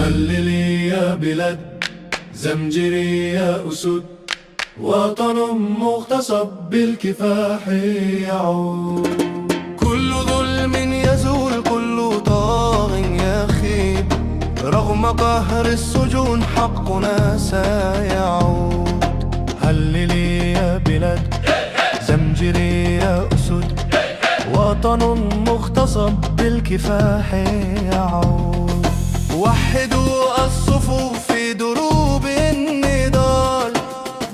هللي يا بلاد زمجري يا أسود، وطن مغتصب بالكفاح يعود. كل ظلم يزول، كل طاغ يخيب، رغم قهر السجون حقنا سيعود. هللي يا بلاد زمجري يا أسود، وطن مغتصب بالكفاح يعود. وحدوا الصفوف في دروب النضال،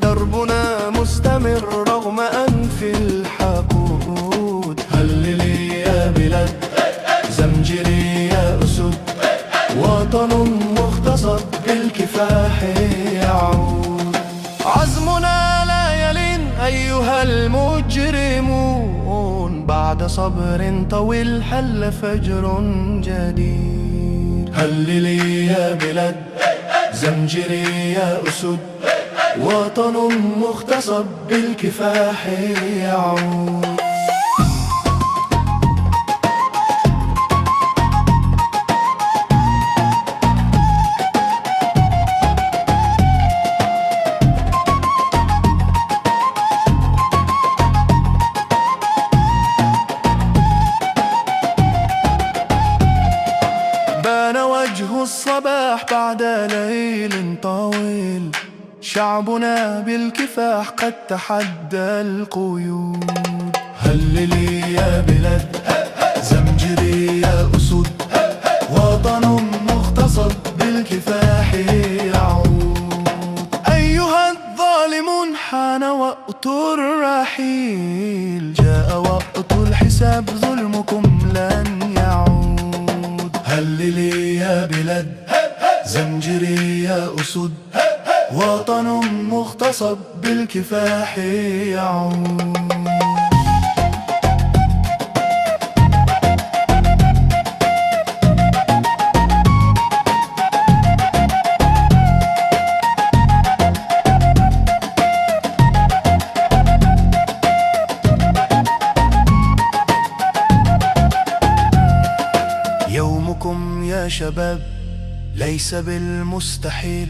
دربنا مستمر رغم أنف الحقود. هللي يا بلاد زمجري يا أسود، وطن مغتصب بالكفاح يعود. عزمنا لا يلين أيها المجرمون، بعد صبر طويل حل فجر جديد. هللي يا بلاد زمجري يا أسود، وطن مغتصب بالكفاح يعود. بان وجه الصباح بعد ليل طويل، شعبنا بالكفاح قد تحدى القيود. هللي يا بلاد زمجري يا أسود، وطن مغتصب بالكفاح يعود. أيها الظالمون حان وقت الرحيل، جاء وقت الحساب ظلمكم لن يعود. هللي يا بلاد زمجري يا أسود، وطن مغتصب بالكفاح يعود. يومكم يا شباب ليس بالمستحيل،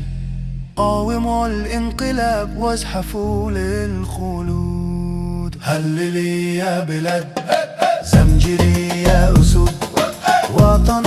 قاوموا الانقلاب وازحفوا للخلود. هللي يا بلاد زمجري يا أسود، وطن